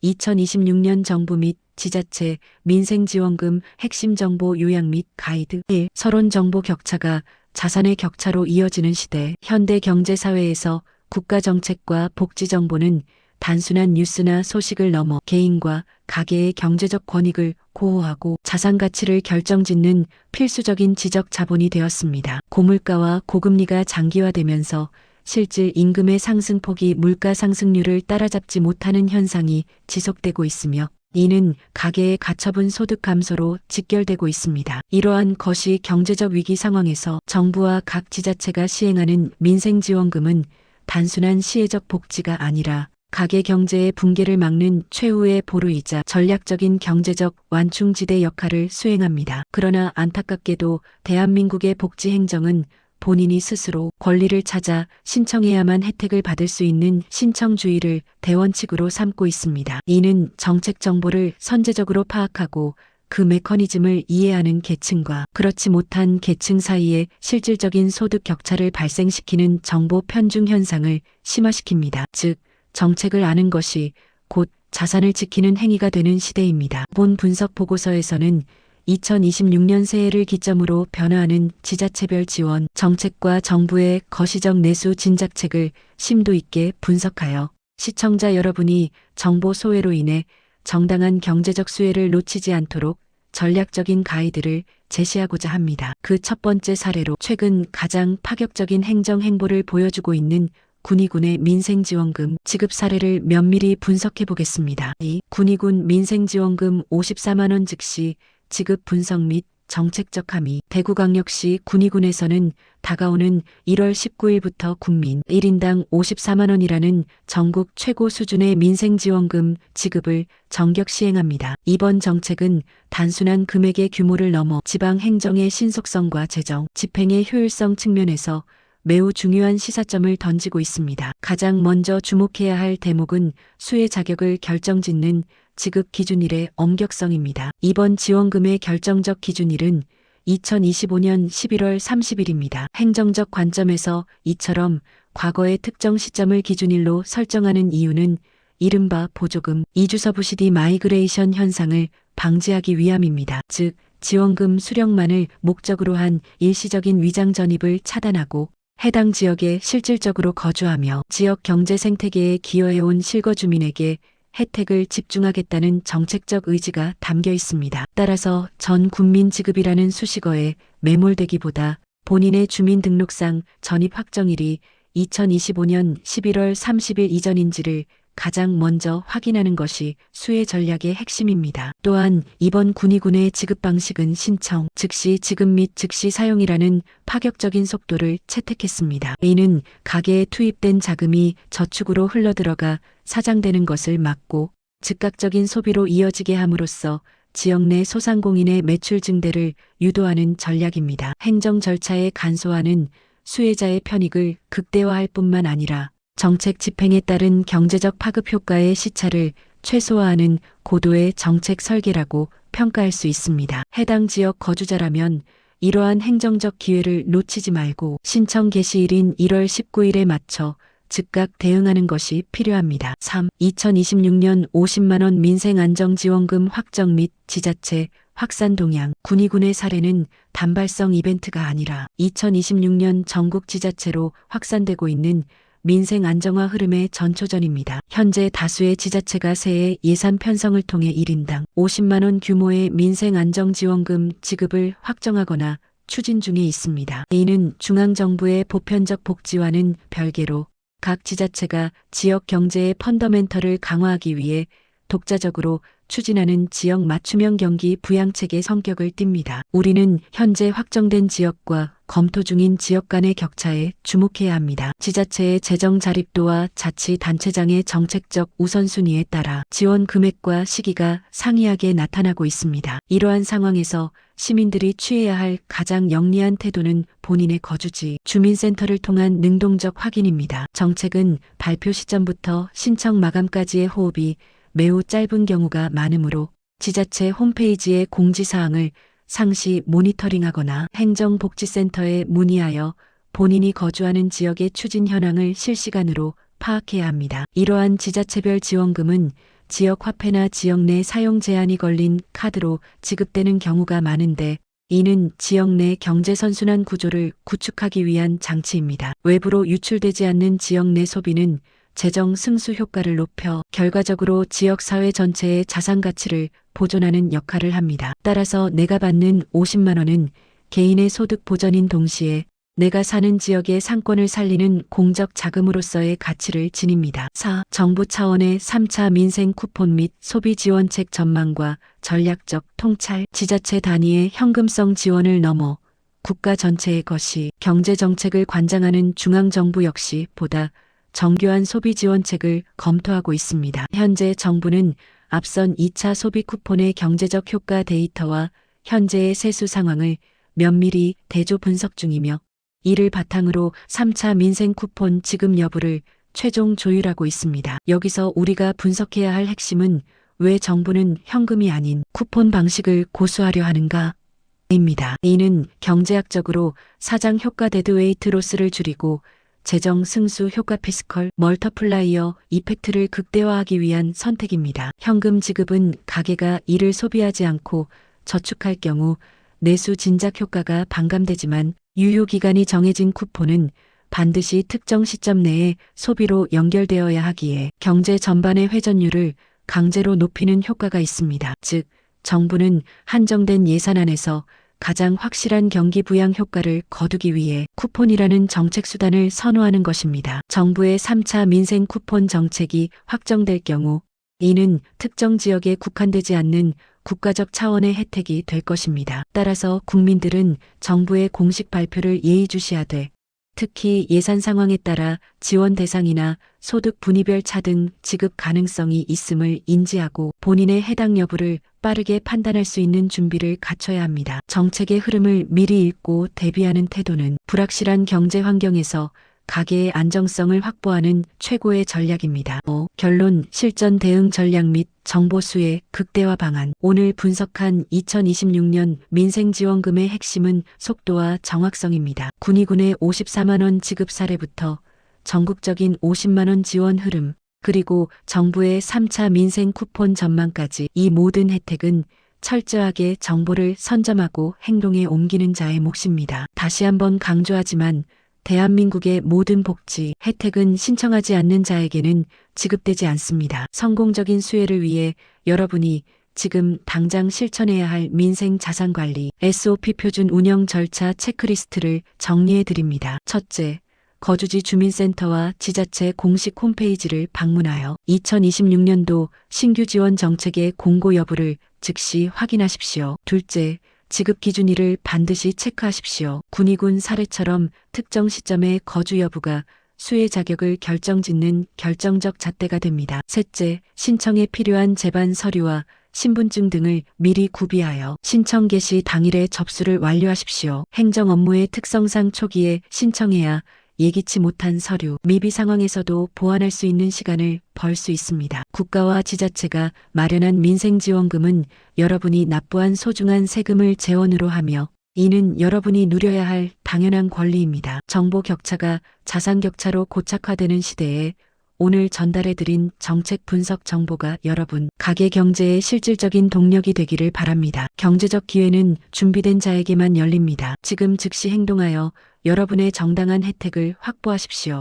2026년 정부 및 지자체 민생지원금 핵심 정보 요약 및 가이드 1. 서론 정보 격차가 자산의 격차로 이어지는 시대. 현대 경제사회에서 국가정책과 복지정보는 단순한 뉴스나 소식을 넘어 개인과 가계의 경제적 권익을 고호하고 자산 가치를 결정짓는 필수적인 지적 자본이 되었습니다. 고물가와 고금리가 장기화되면서 실질 임금의 상승폭이 물가 상승률을 따라잡지 못하는 현상이 지속되고 있으며 이는 가계의 가처분 소득 감소로 직결되고 있습니다. 이러한 거시 경제적 위기 상황에서 정부와 각 지자체가 시행하는 민생지원금은 단순한 시혜적 복지가 아니라 가계 경제의 붕괴를 막는 최후의 보루이자 전략적인 경제적 완충지대 역할을 수행합니다. 그러나 안타깝게도 대한민국의 복지 행정은 본인이 스스로 권리를 찾아 신청해야만 혜택을 받을 수 있는 신청주의를 대원칙으로 삼고 있습니다. 이는 정책 정보를 선제적으로 파악하고 그 메커니즘을 이해하는 계층과 그렇지 못한 계층 사이의 실질적인 소득 격차를 발생시키는 정보 편중 현상을 심화시킵니다. 즉, 정책을 아는 것이 곧 자산을 지키는 행위가 되는 시대입니다. 본 분석 보고서에서는 2026년 새해를 기점으로 변화하는 지자체별 지원 정책과 정부의 거시적 내수 진작책을 심도 있게 분석하여 시청자 여러분이 정보 소외로 인해 정당한 경제적 수혜를 놓치지 않도록 전략적인 가이드를 제시하고자 합니다. 그 첫 번째 사례로 최근 가장 파격적인 행정 행보를 보여주고 있는 군의군의 민생지원금 지급 사례를 면밀히 분석해 보겠습니다. 2. 군의군 민생지원금 54만 원 즉시 지급 분석 및 정책적 함의. 대구광역시 군의군에서는 다가오는 1월 19일부터 국민 1인당 54만 원이라는 전국 최고 수준의 민생지원금 지급을 전격 시행합니다. 이번 정책은 단순한 금액의 규모를 넘어 지방 행정의 신속성과 재정, 집행의 효율성 측면에서 매우 중요한 시사점을 던지고 있습니다. 가장 먼저 주목해야 할 대목은 수혜 자격을 결정짓는 지급 기준일의 엄격성입니다. 이번 지원금의 결정적 기준일은 2025년 11월 30일입니다. 행정적 관점에서 이처럼 과거의 특정 시점을 기준일로 설정하는 이유는 이른바 보조금, 이주서부시디 마이그레이션 현상을 방지하기 위함입니다. 즉, 지원금 수령만을 목적으로 한 일시적인 위장 전입을 차단하고 해당 지역에 실질적으로 거주하며 지역 경제 생태계에 기여해온 실거주민에게 혜택을 집중하겠다는 정책적 의지가 담겨 있습니다. 따라서 전 국민 지급이라는 수식어에 매몰되기보다 본인의 주민등록상 전입 확정일이 2025년 11월 30일 이전인지를 가장 먼저 확인하는 것이 수혜 전략의 핵심입니다. 또한 이번 군의군의 지급 방식은 신청, 즉시 지급 및 즉시 사용이라는 파격적인 속도를 채택했습니다. 이는 가계에 투입된 자금이 저축으로 흘러들어가 사장되는 것을 막고 즉각적인 소비로 이어지게 함으로써 지역 내 소상공인의 매출 증대를 유도하는 전략입니다. 행정 절차의 간소화는 수혜자의 편익을 극대화할 뿐만 아니라 정책 집행에 따른 경제적 파급 효과의 시차를 최소화하는 고도의 정책 설계라고 평가할 수 있습니다. 해당 지역 거주자라면 이러한 행정적 기회를 놓치지 말고 신청 개시일인 1월 19일에 맞춰 즉각 대응하는 것이 필요합니다. 3. 2026년 50만 원 민생안정지원금 확정 및 지자체 확산 동향. 군의군의 사례는 단발성 이벤트가 아니라 2026년 전국 지자체로 확산되고 있는 민생 안정화 흐름의 전초전입니다. 현재 다수의 지자체가 새해 예산 편성을 통해 1인당 50만 원 규모의 민생 안정지원금 지급을 확정하거나 추진 중에 있습니다. 이는 중앙정부의 보편적 복지와는 별개로 각 지자체가 지역 경제의 펀더멘털을 강화하기 위해 독자적으로 추진하는 지역 맞춤형 경기 부양책의 성격을 띱니다. 우리는 현재 확정된 지역과 검토 중인 지역 간의 격차에 주목해야 합니다. 지자체의 재정 자립도와 자치단체장의 정책적 우선순위에 따라 지원 금액과 시기가 상이하게 나타나고 있습니다. 이러한 상황에서 시민들이 취해야 할 가장 영리한 태도는 본인의 거주지, 주민센터를 통한 능동적 확인입니다. 정책은 발표 시점부터 신청 마감까지의 호흡이 매우 짧은 경우가 많으므로 지자체 홈페이지의 공지사항을 상시 모니터링하거나 행정복지센터에 문의하여 본인이 거주하는 지역의 추진 현황을 실시간으로 파악해야 합니다. 이러한 지자체별 지원금은 지역 화폐나 지역 내 사용 제한이 걸린 카드로 지급되는 경우가 많은데 이는 지역 내 경제 선순환 구조를 구축하기 위한 장치입니다. 외부로 유출되지 않는 지역 내 소비는 재정 승수 효과를 높여 결과적으로 지역 사회 전체의 자산 가치를 보존하는 역할을 합니다. 따라서 내가 받는 50만 원은 개인의 소득 보전인 동시에 내가 사는 지역의 상권을 살리는 공적 자금으로서의 가치를 지닙니다. 4. 정부 차원의 3차 민생 쿠폰 및 소비 지원책 전망과 전략적 통찰. 지자체 단위의 현금성 지원을 넘어 국가 전체의 것이 경제 정책을 관장하는 중앙정부 역시 보다 정교한 소비 지원책을 검토하고 있습니다. 현재 정부는 앞선 2차 소비 쿠폰의 경제적 효과 데이터와 현재의 세수 상황을 면밀히 대조 분석 중이며 이를 바탕으로 3차 민생 쿠폰 지급 여부를 최종 조율하고 있습니다. 여기서 우리가 분석해야 할 핵심은 왜 정부는 현금이 아닌 쿠폰 방식을 고수하려 하는가? 입니다. 이는 경제학적으로 사장 효과 데드웨이트 로스를 줄이고 재정 승수 효과 피스컬 멀터플라이어 이펙트를 극대화하기 위한 선택입니다. 현금 지급은 가계가 이를 소비하지 않고 저축할 경우 내수 진작 효과가 반감되지만 유효기간이 정해진 쿠폰은 반드시 특정 시점 내에 소비로 연결되어야 하기에 경제 전반의 회전율을 강제로 높이는 효과가 있습니다. 즉, 정부는 한정된 예산 안에서 가장 확실한 경기 부양 효과를 거두기 위해 쿠폰이라는 정책 수단을 선호하는 것입니다. 정부의 3차 민생 쿠폰 정책이 확정될 경우 이는 특정 지역에 국한되지 않는 국가적 차원의 혜택이 될 것입니다. 따라서 국민들은 정부의 공식 발표를 예의주시하되 특히 예산 상황에 따라 지원 대상이나 소득 분위별 차등 지급 가능성이 있음을 인지하고 본인의 해당 여부를 빠르게 판단할 수 있는 준비를 갖춰야 합니다. 정책의 흐름을 미리 읽고 대비하는 태도는 불확실한 경제 환경에서 가계의 안정성을 확보하는 최고의 전략입니다. 5. 결론, 실전 대응 전략 및 정보 수의 극대화 방안. 오늘 분석한 2026년 민생지원금의 핵심은 속도와 정확성입니다. 군의군의 54만 원 지급 사례부터 전국적인 50만 원 지원 흐름, 그리고 정부의 3차 민생 쿠폰 전망까지 이 모든 혜택은 철저하게 정보를 선점하고 행동에 옮기는 자의 몫입니다. 다시 한번 강조하지만 대한민국의 모든 복지, 혜택은 신청하지 않는 자에게는 지급되지 않습니다. 성공적인 수혜를 위해 여러분이 지금 당장 실천해야 할 민생 자산관리 SOP 표준 운영 절차 체크리스트를 정리해 드립니다. 첫째, 거주지 주민센터와 지자체 공식 홈페이지를 방문하여 2026년도 신규 지원 정책의 공고 여부를 즉시 확인하십시오. 둘째, 지급 기준일을 반드시 체크하십시오. 군의군 사례처럼 특정 시점의 거주 여부가 수혜 자격을 결정짓는 결정적 잣대가 됩니다. 셋째, 신청에 필요한 제반 서류와 신분증 등을 미리 구비하여 신청 개시 당일에 접수를 완료하십시오. 행정 업무의 특성상 초기에 신청해야 예기치 못한 서류, 미비 상황에서도 보완할 수 있는 시간을 벌 수 있습니다. 국가와 지자체가 마련한 민생지원금은 여러분이 납부한 소중한 세금을 재원으로 하며 이는 여러분이 누려야 할 당연한 권리입니다. 정보 격차가 자산 격차로 고착화되는 시대에 오늘 전달해드린 정책 분석 정보가 여러분 가계 경제의 실질적인 동력이 되기를 바랍니다. 경제적 기회는 준비된 자에게만 열립니다. 지금 즉시 행동하여 여러분의 정당한 혜택을 확보하십시오.